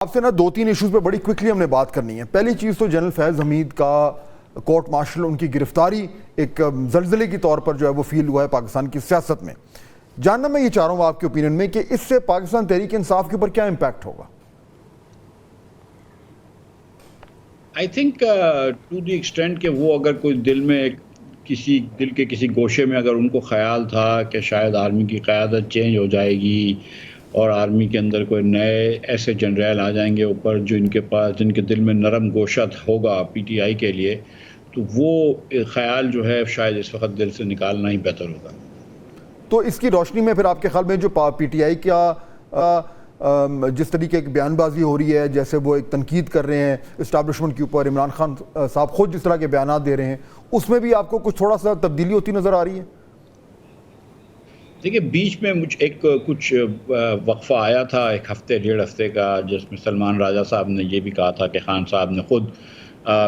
آپ سے نا دو تین ایشوز پہ بڑی کوئکلی ہم نے بات کرنی ہے۔ پہلی چیز تو جنرل فیض حمید کا کورٹ مارشل، ان کی گرفتاری ایک زلزلے کی طور پر جو ہے وہ فیل ہوا ہے پاکستان کی سیاست میں۔ جاننا میں یہ چاہ رہا ہوں آپ کے اوپینین میں کہ اس سے پاکستان تحریک انصاف کے اوپر کیا امپیکٹ ہوگا؟ I think to the extent کہ وہ اگر کوئی دل کے کسی گوشے میں اگر ان کو خیال تھا کہ شاید آرمی کی قیادت چینج ہو جائے گی اور آرمی کے اندر کوئی نئے ایسے جنرل آ جائیں گے اوپر جن کے دل میں نرم گوشہ ہوگا پی ٹی آئی کے لیے، تو وہ خیال جو ہے شاید اس وقت دل سے نکالنا ہی بہتر ہوگا۔ تو اس کی روشنی میں پھر آپ کے خیال میں جو پی ٹی آئی کا جس طریقے کی بیان بازی ہو رہی ہے، جیسے وہ ایک تنقید کر رہے ہیں اسٹیبلشمنٹ کے اوپر، عمران خان صاحب خود جس طرح کے بیانات دے رہے ہیں، اس میں بھی آپ کو کچھ تھوڑا سا تبدیلی ہوتی نظر آ رہی ہے؟ دیکھیے، بیچ میں کچھ وقفہ آیا تھا، ایک ہفتے ڈیڑھ ہفتے کا، جس میں سلمان راجہ صاحب نے یہ بھی کہا تھا کہ خان صاحب نے خود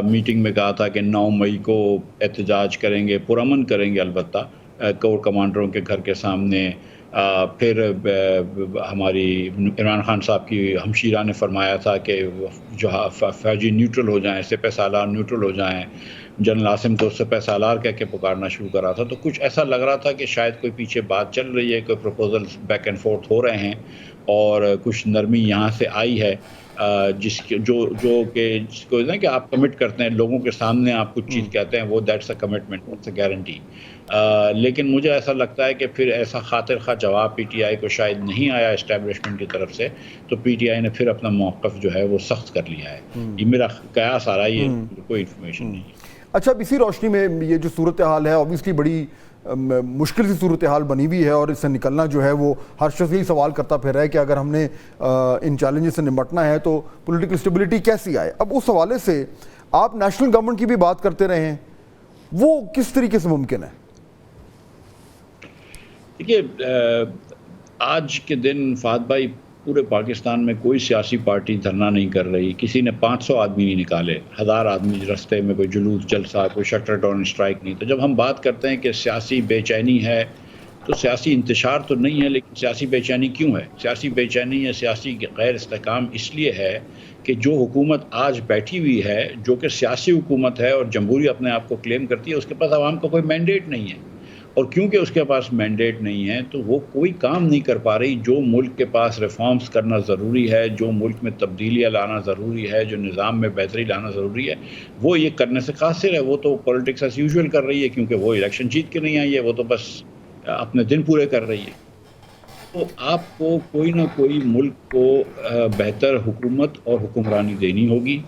میٹنگ میں کہا تھا کہ 9 مئی کو احتجاج کریں گے، پرامن کریں گے، البتہ کور کمانڈروں کے گھر کے سامنے۔ پھر ہماری عمران خان صاحب کی ہمشیرہ نے فرمایا تھا کہ جو فوجی نیوٹرل ہو جائیں، سپہ سالار نیوٹرل ہو جائیں۔ جنرل عاصم تو سپہ سالار کہہ کے پکارنا شروع کر رہا تھا، تو کچھ ایسا لگ رہا تھا کہ شاید کوئی پیچھے بات چل رہی ہے، کوئی پروپوزل بیک اینڈ فورتھ ہو رہے ہیں اور کچھ نرمی یہاں سے آئی ہے، جس کو کہ آپ کمٹ کرتے ہیں لوگوں کے سامنے، آپ کچھ چیز کہتے ہیں، وہ that's a commitment, that's a guarantee. لیکن مجھے ایسا لگتا ہے کہ پھر ایسا خاطر خواہ جواب پی ٹی آئی کو شاید نہیں آیا اسٹیبلشمنٹ کی طرف سے، تو پی ٹی آئی نے پھر اپنا موقف جو ہے وہ سخت کر لیا ہے۔ یہ میرا قیاس آ رہا ہے، یہ کوئی انفارمیشن نہیں ہے۔ اچھا، اب اسی روشنی میں یہ جو صورتحال ہے اوبویسلی بڑی مشکل سی صورتحال بنی ہوئی ہے، اور اس سے نکلنا جو ہے وہ ہر شخص یہی سوال کرتا پھر رہا ہے کہ اگر ہم نے ان چیلنجز سے نمٹنا ہے تو پولیٹیکل اسٹیبلٹی کیسی آئے۔ اب اس حوالے سے آپ نیشنل گورنمنٹ کی بھی بات کرتے رہے ہیں، وہ کس طریقے سے ممکن ہے؟ دیکھیے، آج کے دن فہد بھائی پورے پاکستان میں کوئی سیاسی پارٹی دھرنا نہیں کر رہی، کسی نے 500 آدمی نہیں نکالے، 1000 آدمی رستے میں، کوئی جلوس جلسہ، کوئی شٹر ڈاؤن اسٹرائک نہیں۔ تو جب ہم بات کرتے ہیں کہ سیاسی بے چینی ہے، تو سیاسی انتشار تو نہیں ہے، لیکن سیاسی بے چینی کیوں ہے؟ سیاسی بے چینی یا سیاسی غیر استحکام اس لیے ہے کہ جو حکومت آج بیٹھی ہوئی ہے، جو کہ سیاسی حکومت ہے اور جمہوری اپنے آپ کو کلیم کرتی ہے، اس کے پاس عوام کا کوئی مینڈیٹ نہیں ہے، اور کیونکہ اس کے پاس مینڈیٹ نہیں ہے تو وہ کوئی کام نہیں کر پا رہی جو ملک کے پاس ریفارمز کرنا ضروری ہے، جو ملک میں تبدیلیاں لانا ضروری ہے، جو نظام میں بہتری لانا ضروری ہے، وہ یہ کرنے سے قاصر ہے۔ وہ تو پولیٹکس ایز یوزول کر رہی ہے، کیونکہ وہ الیکشن جیت کے نہیں آئی ہے، وہ تو بس اپنے دن پورے کر رہی ہے۔ تو آپ کو کوئی نہ کوئی ملک کو بہتر حکومت اور حکمرانی دینی ہوگی،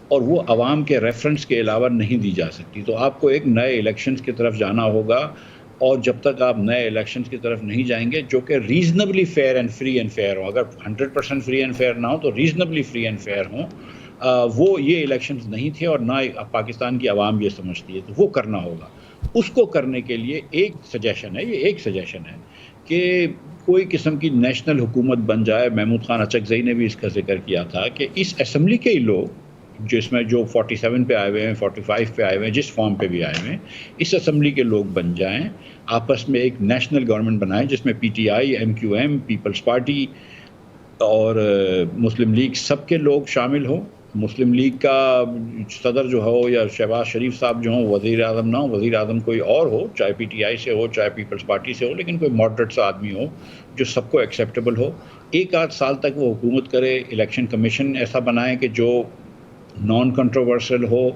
اور وہ عوام کے ریفرنس کے علاوہ نہیں دی جا سکتی۔ تو آپ کو ایک نئے الیکشنز کی طرف جانا ہوگا، اور جب تک آپ نئے الیکشنز کی طرف نہیں جائیں گے جو کہ reasonably fair and free and fair ہوں، اگر 100% فری اینڈ فیئر نہ ہو تو ریزنبلی فری اینڈ فیئر ہوں، وہ یہ الیکشنز نہیں تھے اور نہ پاکستان کی عوام یہ سمجھتی ہے، تو وہ کرنا ہوگا۔ اس کو کرنے کے لیے ایک سجیشن ہے کہ کوئی قسم کی نیشنل حکومت بن جائے۔ محمود خان اچکزئی نے بھی اس کا ذکر کیا تھا کہ اس اسمبلی کے ہی لوگ، جس میں جو 47 پہ آئے ہوئے ہیں، 45 پہ آئے ہوئے ہیں، جس فارم پہ بھی آئے ہوئے ہیں، اس اسمبلی کے لوگ بن جائیں، آپس میں ایک نیشنل گورنمنٹ بنائیں جس میں P T I, M Q M, Peoples Party اور مسلم لیگ سب کے لوگ شامل ہوں۔ مسلم لیگ کا صدر جو ہو یا شہباز شریف صاحب جو ہوں، وزیر اعظم نہ ہو، وزیر اعظم کوئی اور ہو، چاہے پی ٹی آئی سے ہو چاہے پیپلز پارٹی سے ہو، لیکن کوئی ماڈریٹ سا آدمی ہو جو سب کو ایکسیپٹیبل ہو۔ 1 آدھ سال تک وہ حکومت کرے، الیکشن کمیشن ایسا بنائے کہ جو نان کنٹروورسل ہو،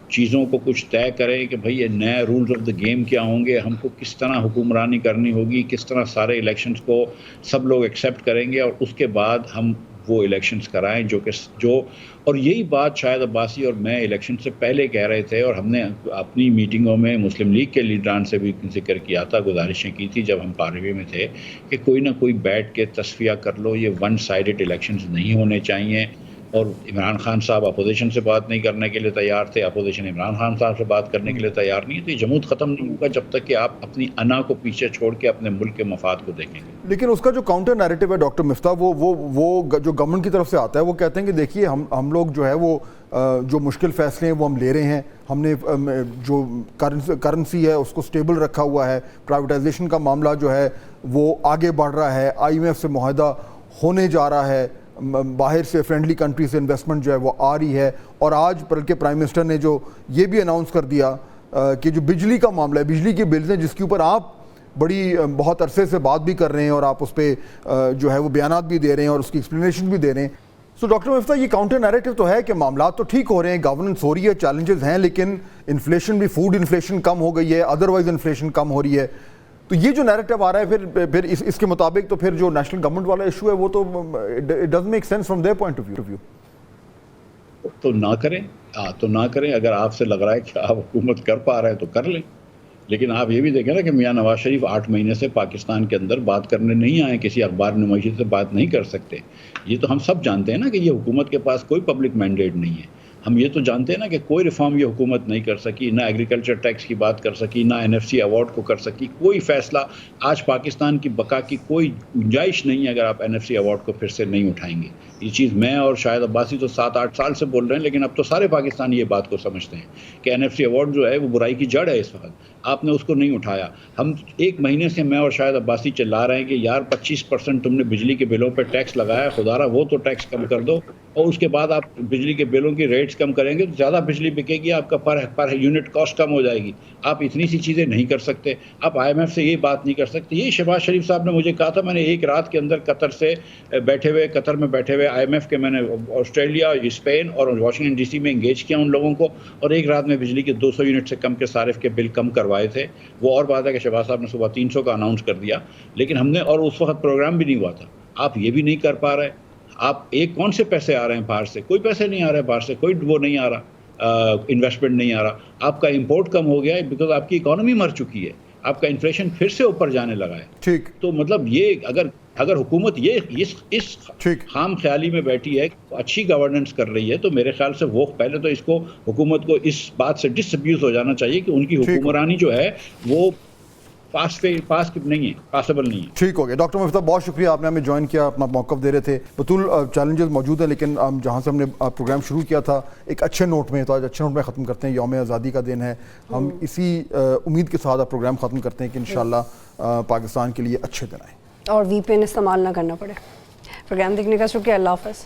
چیزوں کو کچھ طے کرے کہ بھئی یہ نئے رولز آف دا گیم کیا ہوں گے، ہم کو کس طرح حکمرانی کرنی ہوگی، کس طرح سارے الیکشنز کو سب لوگ ایکسیپٹ کریں گے، اور اس کے بعد ہم وہ الیکشنز کرائیں اور یہی بات شاید عباسی اور میں الیکشن سے پہلے کہہ رہے تھے، اور ہم نے اپنی میٹنگوں میں مسلم لیگ کے لیڈران سے بھی ذکر کیا تھا، گزارشیں کی تھی جب ہم پارلیمنٹ میں تھے، کہ کوئی نہ کوئی بیٹھ کے تصفیہ کر لو، یہ ون سائیڈڈ الیکشنز نہیں ہونے چاہیے۔ اور عمران خان صاحب اپوزیشن سے بات نہیں کرنے کے لیے تیار تھے، اپوزیشن عمران خان صاحب سے بات کرنے کے لیے تیار نہیں ہے، تو یہ جمود ختم نہیں ہوگا جب تک کہ آپ اپنی انا کو پیچھے چھوڑ کے اپنے ملک کے مفاد کو دیکھیں گے۔ لیکن اس کا جو کاؤنٹر نیریٹو ہے ڈاکٹر مفتاح، وہ جو گورنمنٹ کی طرف سے آتا ہے، وہ کہتے ہیں کہ دیکھیے ہم لوگ جو ہے وہ جو مشکل فیصلے ہیں وہ ہم لے رہے ہیں، ہم نے جو کرنسی ہے اس کو سٹیبل رکھا ہوا ہے، پرائیویٹائزیشن کا معاملہ جو ہے وہ آگے بڑھ رہا ہے، آئی ایم ایف سے معاہدہ ہونے جا رہا ہے، باہر سے فرینڈلی کنٹری سے انویسٹمنٹ جو ہے وہ آ رہی ہے، اور آج بلکہ پرائم منسٹر نے جو یہ بھی اناؤنس کر دیا کہ جو بجلی کا معاملہ ہے، بجلی کی بلز ہیں جس کے اوپر آپ بہت عرصے سے بات بھی کر رہے ہیں اور آپ اس پہ جو ہے وہ بیانات بھی دے رہے ہیں اور اس کی ایکسپلینیشن بھی دے رہے ہیں. سو ڈاکٹر مفتاح، یہ کاؤنٹر نیریٹو تو ہے کہ معاملات تو ٹھیک ہو رہے ہیں، گورننس ہو رہی ہے، چیلنجز ہیں، لیکن انفلیشن بھی، فوڈ انفلیشن کم ہو گئی ہے، ادروائز انفلیشن کم ہو رہی ہے. تو یہ جو نیریٹو آ رہا ہے پھر اس کے مطابق تو پھر جو نیشنل گورنمنٹ والا ایشو ہے وہ تو it doesn't make sense from their point of view. تو نہ کریں. اگر آپ سے لگ رہا ہے کہ آپ حکومت کر پا رہے ہیں تو کر لیں، لیکن آپ یہ بھی دیکھیں نا کہ میاں نواز شریف 8 مہینے سے پاکستان کے اندر بات کرنے نہیں آئے، کسی اخبار نمائشی سے بات نہیں کر سکتے. یہ تو ہم سب جانتے ہیں نا کہ یہ حکومت کے پاس کوئی پبلک مینڈیٹ نہیں ہے. ہم یہ تو جانتے ہیں نا کہ کوئی ریفارم یہ حکومت نہیں کر سکی، نہ ایگریکلچر ٹیکس کی بات کر سکی، نہ NFC ایوارڈ کو کر سکی. کوئی فیصلہ آج پاکستان کی بقا کی کوئی گنجائش نہیں ہے اگر آپ NFC ایوارڈ کو پھر سے نہیں اٹھائیں گے. یہ چیز میں اور شاہد عباسی تو 7-8 سال سے بول رہے ہیں، لیکن اب تو سارے پاکستانی یہ بات کو سمجھتے ہیں کہ NFC ایوارڈ جو ہے وہ برائی کی جڑ ہے. اس وقت آپ نے اس کو نہیں اٹھایا. ہم 1 مہینے سے میں اور شاہد عباسی چلا رہے ہیں کہ یار 25% تم نے بجلی کے بلوں پہ ٹیکس لگایا، خدا را وہ تو ٹیکس کم کر دو، اور اس کے بعد آپ بجلی کے بلوں کی ریٹس کم کریں گے تو زیادہ بجلی بکے گی، آپ کا پر یونٹ کاسٹ کم ہو جائے گی. آپ اتنی سی چیزیں نہیں کر سکتے. آپ IMF سے یہ بات نہیں کر سکتے. یہ شہباز شریف صاحب نے مجھے کہا تھا، میں نے ایک رات کے اندر قطر میں بیٹھے ہوئے IMF کے، میں نے آسٹریلیا، اسپین اور واشنگٹن DC میں انگیج کیا ان لوگوں کو، اور ایک رات میں بجلی کے 200 یونٹ سے کم کے صارف کے بل کم کروائے تھے. وہ اور بات ہے کہ شہباز صاحب نے صبح 300 کا اناؤنس کر دیا، لیکن ہم نے، اور اس وقت پروگرام بھی نہیں ہوا تھا. آپ یہ بھی نہیں کر پا رہے. آپ کون سے پیسے آ رہے ہیں باہر سے؟ کوئی پیسے نہیں آ رہے باہر سے، کوئی وہ نہیں آ رہا، انویسٹمنٹ نہیں آ رہا. آپ کا امپورٹ کم ہو گیا ہے بیکاز آپ کی اکانومی مر چکی ہے، آپ کا انفلیشن پھر سے اوپر جانے لگا ہے. ٹھیک. تو مطلب یہ اگر حکومت اس خام خیالی میں بیٹھی ہے، اچھی گورننس کر رہی ہے، تو میرے خیال سے وہ پہلے تو اس کو، حکومت کو اس بات سے ڈس ابیوز ہو جانا چاہیے کہ ان کی حکمرانی جو ہے وہ پاسبل نہیں ہے. ٹھیک ہو گیا. ڈاکٹر مفتاح، بہت شکریہ، آپ نے ہمیں جوائن کیا، اپنا موقف دے رہے تھے. بطول چیلنجز موجود ہیں، لیکن جہاں سے ہم نے پروگرام شروع کیا تھا ایک اچھے نوٹ میں، تو آج اچھے نوٹ میں ختم کرتے ہیں. یوم آزادی کا دن ہے، ہم اسی امید کے ساتھ پروگرام ختم کرتے ہیں کہ انشاءاللہ پاکستان کے لیے اچھے دن آئیں اور VPN استعمال نہ کرنا پڑے. پروگرام دیکھنے کا شکریہ. اللہ حافظ.